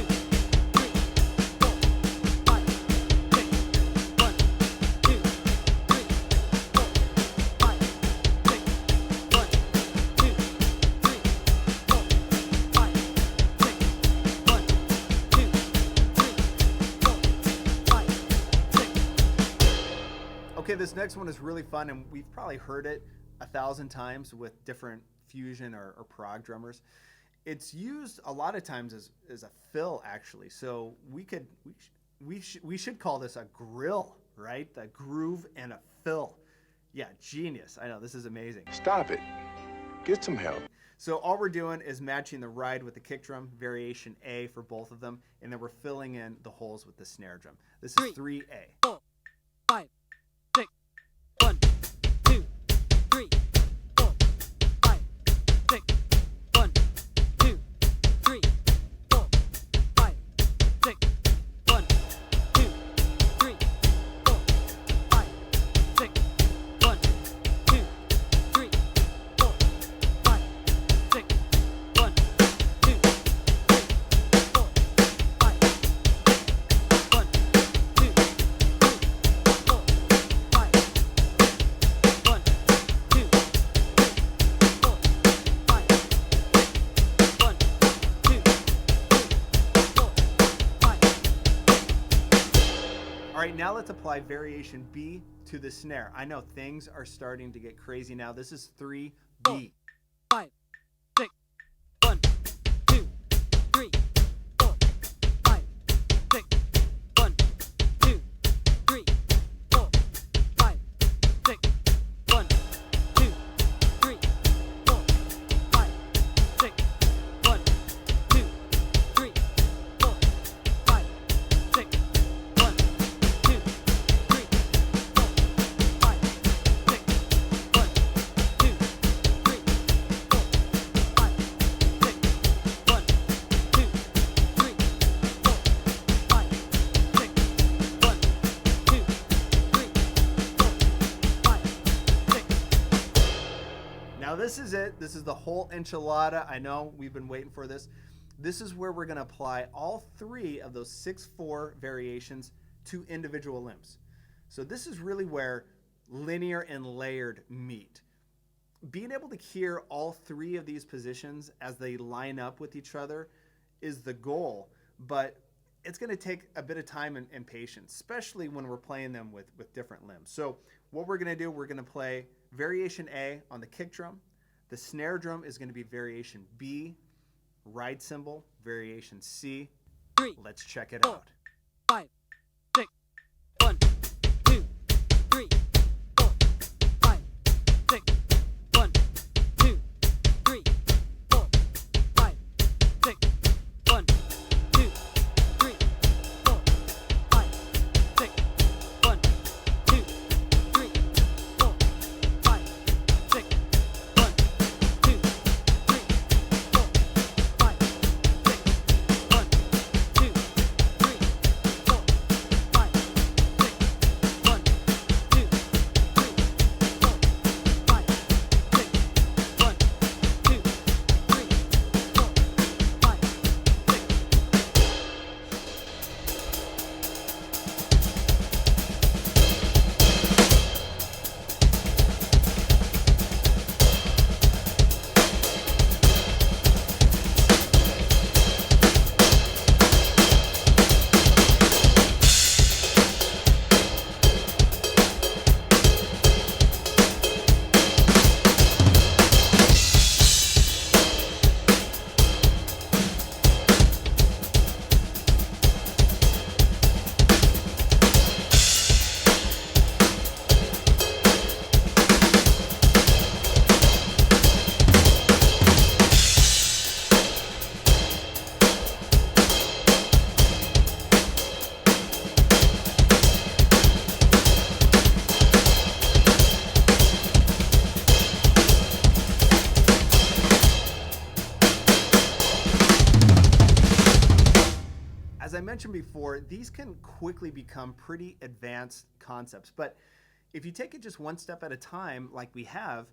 2, 3, 4, 5, 6, 1, 2, 3, 4, 5, 6, 1, 2, 3, 4, 5, 6, 1, 2, 3, 4, 5, 6. Okay, this next one is really fun, and we've probably heard it 1,000 times with different fusion or prog drummers. It's used a lot of times as a fill, actually. So we should call this a grill, right? A groove and a fill. Yeah, genius. I know, this is amazing. Stop it. Get some help. So all we're doing is matching the ride with the kick drum, variation A for both of them, and then we're filling in the holes with the snare drum. This is 3A. 4, 5, 6, 1, 2, 3, 4, 5, 6, 1, 2, 3, 4, 5, 6, 1, 2, 3, 4, 5, 6, 1, 2, 3, 4, 5, 6, 1, 2, 3, 4, 5, 1, 2, All right, now let's apply variation B to the snare. I know things are starting to get crazy now. This is 3B. 5, 6, 1, 2, 3, 4, 5, 6, 1, 2, 3, 4, 5, 6, 1, 2, 3, 4, 5, 6, 1, 2, 3, 4, 5, 6, 1, 2, 3, 4, 5, 6, 1, 2, 3, 4, 5, 6, 1, 2, 3, 4, 5, 6, 1, 2, 3, 4, 5, 6. Now this is it. This is the whole enchilada. I know we've been waiting for this. This is where we're going to apply all three of those 6/4 variations to individual limbs. So this is really where linear and layered meet. Being able to hear all three of these positions as they line up with each other is the goal, but it's going to take a bit of time and patience, especially when we're playing them with different limbs. So what we're going to do, we're going to play variation A on the kick drum. The snare drum is going to be variation B, ride cymbal, variation C. 3, Let's check it 4, out. 5, 6, 1, 2, 3, 4, 5, 6, 1, 2, 3, 4, 5, 6, 1, 2, 3, 4, 5, 6, 1, 2, 3, 4, 5, 6, 1, 2, 3, 4, 5, 6, 1, 2, 3, 4, 5, 6, 1, 2, 3, 4, 5, 6, 1, 2, 3, 4, 5, 6. As I mentioned before, these can quickly become pretty advanced concepts, but if you take it just one step at a time, like we have,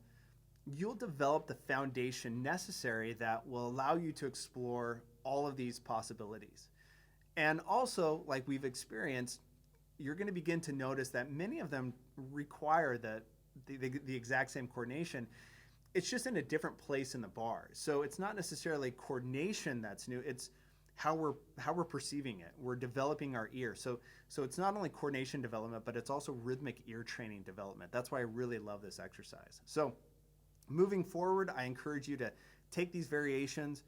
you'll develop the foundation necessary that will allow you to explore all of these possibilities. And also, like we've experienced, you're going to begin to notice that many of them require the exact same coordination. It's just in a different place in the bar. So it's not necessarily coordination that's new. It's how we're perceiving it. We're developing our ear. So it's not only coordination development, but it's also rhythmic ear training development. That's why I really love this exercise. So moving forward, I encourage you to take these variations,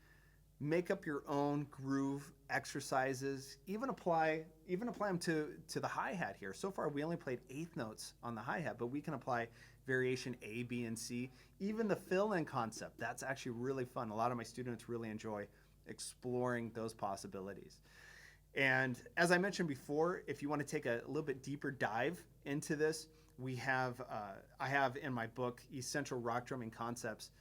make up your own groove exercises, even apply them to the hi-hat here. So far we only played eighth notes on the hi-hat, but we can apply variation A, B, and C. Even the fill-in concept, that's actually really fun. A lot of my students really enjoy exploring those possibilities. And as I mentioned before, if you want to take a little bit deeper dive into this, I have in my book, Essential Rock Drumming Concepts,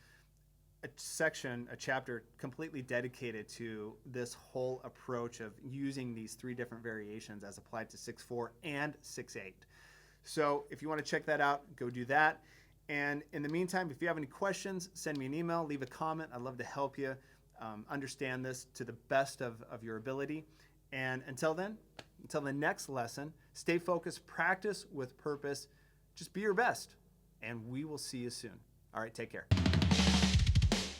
a chapter completely dedicated to this whole approach of using these three different variations as applied to 6/4 and 6/8. So if you want to check that out, go do that. And in the meantime, if you have any questions, send me an email, leave a comment. I'd love to help you understand this to the best of your ability. And until then, until the next lesson, stay focused, practice with purpose, just be your best, and we will see you soon. All right, take care.